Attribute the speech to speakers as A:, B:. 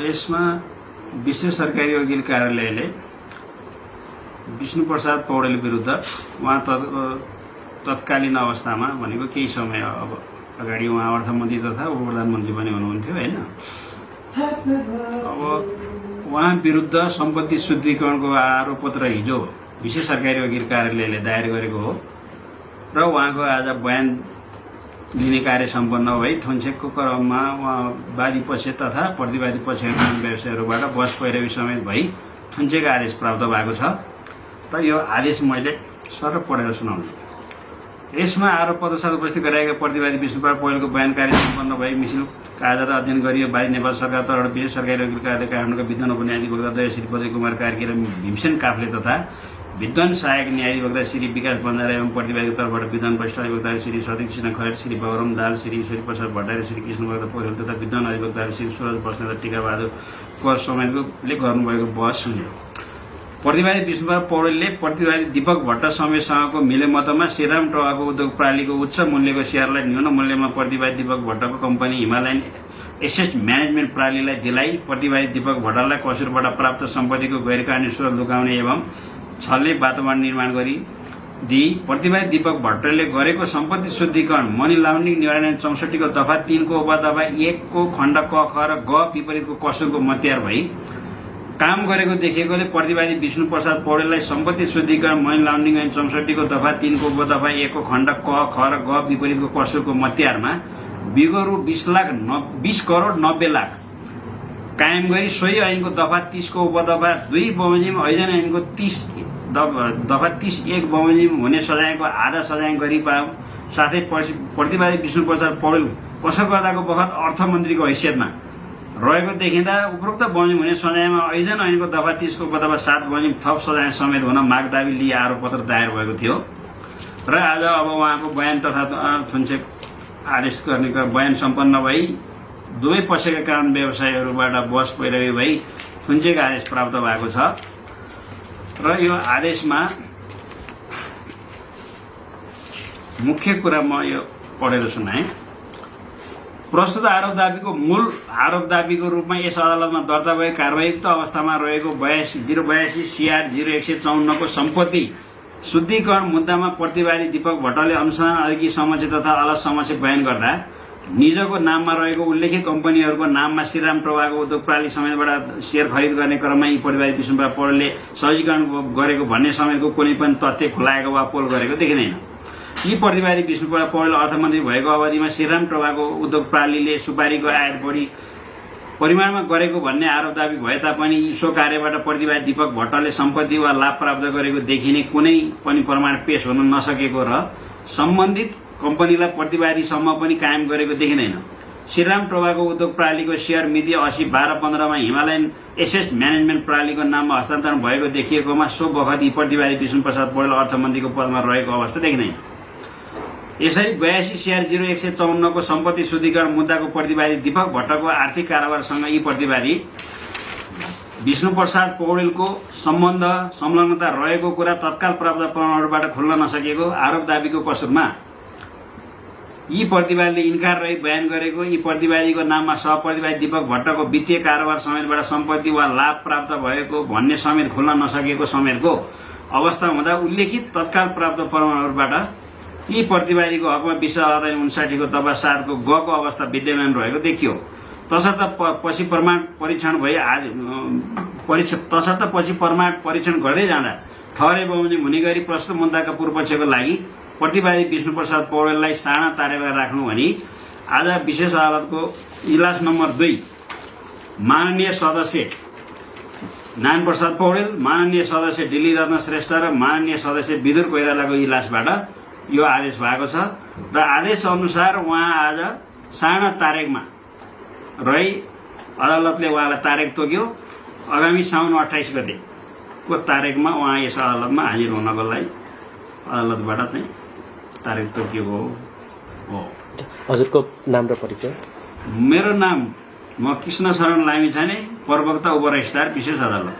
A: यसमा विशेष सरकारी वकिल कार्यालयले विष्णुप्रसाद पौडेल विरुद्ध उहाँ तत्कालीन अवस्थामा भनेको केही समय अगाडि उहाँ अर्थमन्त्री तथा उपप्रधानमन्त्री पनि हुनुहुन्थ्यो हैन। अब उहाँ विरुद्ध सम्पत्ति शुद्धिकरणको आरोपपत्र हिजो विशेष सरकारी वकिल कार्यालयले दायर गरेको हो र उहाँको आज बयान लिने कार्य सम्पन्न भई थुन्सेकको क्रममा उहाँ वादी पक्ष तथा प्रतिवादी पक्षका व्यवसायीहरूबाट बस पैरवी समेत भई थुन्सेक आदेश प्राप्त भएको छ र यो आदेश मैले सर पढेर सुनाउँछु। यसमा आरोपपत्र साथ उपस्थित गराएका प्रतिवादी विष्णुप्रसाद पौडेलको बयान कार्य सम्पन्न भई मिसिन कायदा अध्ययन गरियो। बाहिर नेपाल सरकार तर्फबाट विशेष सरकारी वकिल कार्यालय काठमाडौँका विद्वान उपन्यायाधिवक्ता दया श्री पदय कुमार कार्की र भीमसेन काफ्ले तथा विद्वान सहायक न्यायाधिवक्ता श्री विकास बन्जारा एवं प्रतिवादीको तर्फबाट विद्वान वरिष्ठ अधिवक्ता श्री सतीकृष्ण खरेल, श्री बगरम दाल, श्री ईश्वरी प्रसाद भट्टाचार्य, श्री कृष्णबहादुर पौडेल तथा विद्वान अधिवक्ता श्री सूरज बस्नेत र टीकाबहादुर कर समेतले गर्नुभएको बहस सुन्यो। प्रतिवादी विष्णुप्रसाद पौडेलले प्रतिवादी दीपक भट्ट समेतसँगको मिलेमतमा श्रीराम टोकाको उद्योग प्रणालीको उच्च मूल्यको सेयरलाई न्यून मूल्यमा प्रतिवादी दीपक भट्टको कम्पनी हिमालयन एसेट म्यानेजमेन्ट प्रणालीलाई दिलाई प्रतिवादी दीपक भट्टलाई कसुरबाट प्राप्त सम्पत्तिको गैरकानुनी स्रोत लुकाउने एवं छलले वातावरण निर्माण गरी दिई। प्रतिवादी दीपक भट्टले गरेको सम्पत्ति शुद्धिकरण मनी लाउन्ड्रिङ निवारण 64 को दफा 3 को उपदफा 1 को खण्ड क ख र ग विपरीतको कसुरको मत्यार भई काम गरेको देखिएकोले प्रतिवादी विष्णुप्रसाद पौडेललाई सम्पत्ति शुद्धिकरण मनी लाउन्ड्रिङ ऐन 64 को दफा 3 को उपदफा 1 को खण्ड क ख र ग विपरीतको कसुरको मत्यारमा विगो रु 20 करोड 90 लाख कायम गरी सोही ऐनको दफा 30 को उपदफा 2 बमोजिम ऐजन ऐनको 30 दफा 31 बमोजिम हुने सजायको आधा सजाय गरी पाऊ। साथै प्रतिवादी विष्णुप्रसाद पौडेल कसो गर्दाको बखत अर्थमन्त्रीको हैसियतमा रहेको देखिँदा उपरोक्त बमोजिम हुने सजायमा ऐजन ऐनको दफा 30 को उपदफा 7 बमोजिम थप सजाय समेत हुन माग दाबी लिए आरोपपत्र दायर भएको थियो र आज अब उहाँको बयान तथा थुन्सेक आदेश गर्ने बयान सम्पन्न भई दुवै पक्षका कारण व्यवसायीहरूबाट बस पैरवी भई थुन्सेक आदेश प्राप्त भएको छ र यो आदेशमा मुख्य कुरा म यो पढेर सुनाएँ। प्रस्तुत आरोप दाबीको मूल आरोप दाबीको रूपमा यस अदालतमा दर्ता भएको कारबाहीयुक्त अवस्थामा रहेको 082 CR 0154 को सम्पत्ति शुद्धिकरण मुद्दामा प्रतिवादी दीपक भट्टले अनुसन्धान अधिकारी समक्ष तथा अलग समक्ष बयान गर्दा निजको नाममा रहेको उल्लेखित कम्पनीहरूको नाममा श्रीराम टोकाको उद्योग प्रणाली समेतबाट सेयर खरिद गर्ने क्रममा यी प्रतिवादी विष्णुप्रसाद पौडेलले सहजीकरण गरेको भन्ने समेतको कुनै पनि तथ्य खुलाएको वा पोल गरेको देखिँदैन। यी प्रतिवादी विष्णुप्रसाद पौडेल अर्थमन्त्री भएको अवधिमा श्रीराम टोकाको उद्योग प्रणालीले सुपारीको आयात बढी परिमाणमा गरेको भन्ने आरोप दाबी भए तापनि सो कार्यबाट प्रतिवादी दीपक भट्टले सम्पत्ति वा लाभ प्राप्त गरेको देखिने कुनै पनि प्रमाण पेश हुन नसकेको र सम्बन्धित कम्पनीलाई प्रतिवादीसम्म पनि कायम गरेको देखिँदैन। श्रीराम टोकाको उद्योग प्रणालीको सेयर मिति 80/12/15 मा हिमालयन एसेट म्यानेजमेन्ट प्रणालीको नाममा हस्तान्तरण भएको देखिएकोमा सो बखत यी प्रतिवादी विष्णुप्रसाद पौडेल अर्थमन्त्रीको पदमा रहेको अवस्था देखिँदैन। यसरी 82 CR 0154 को सम्पत्ति शुद्धिकरण मुद्दाको प्रतिवादी दीपक भट्टको आर्थिक कारोबारसँग यी प्रतिवादी विष्णुप्रसाद पौडेलको सम्बन्ध संलग्नता रहेको कुरा तत्काल प्राप्त प्रमाणहरूबाट खुल्न नसकेको आरोप दाबीको कसुरमा यी प्रतिवादीले इन्कार रही बयान गरेको यी प्रतिवादीको नाममा सहप्रतिवादी दीपक भट्टको वित्तीय कारोबार समेतबाट सम्पत्ति वा लाभ प्राप्त भएको भन्ने समेत खुल्न नसकेको समेतको अवस्था हुँदा उल्लेखित तत्काल प्राप्त प्रमाणहरूबाट यी प्रतिवादीको हकमा विशेष अदालत 59 को दफा 7 को ग को अवस्था विद्यमान रहेको देखियो। तसर्थ पछि प्रमाण परीक्षण गर्दै जाँदा ठहरे बमोजिम हुने गरी प्रस्तुत मुद्दाका पूर्वपक्षको लागि प्रतिवादी विष्णुप्रसाद पौडेललाई साना तारेमा राख्नु भनी आज विशेष अदालतको इजलास नम्बर 2 माननीय सदस्य नारायण प्रसाद पौडेल, माननीय सदस्य दिल्ली रत्न श्रेष्ठ र माननीय सदस्य विदुर कोइरालाको इजलासबाट यो आदेश भएको छ र आदेश अनुसार उहाँ आज साना तारिकमा रही अदालतले उहाँलाई तारिक तोक्यो। आगामी साउन 28 गते को तारिकमा उहाँ यस अदालतमा हाजिर हुनको लागि अदालतबाट चाहिँ तारिक तोकिएको हो।
B: हजुरको नाम र परिचय?
A: मेरो नाम म कृष्ण शरण लामिछाने, प्रवक्ता उपरजिस्ट्रार विशेष अदालत।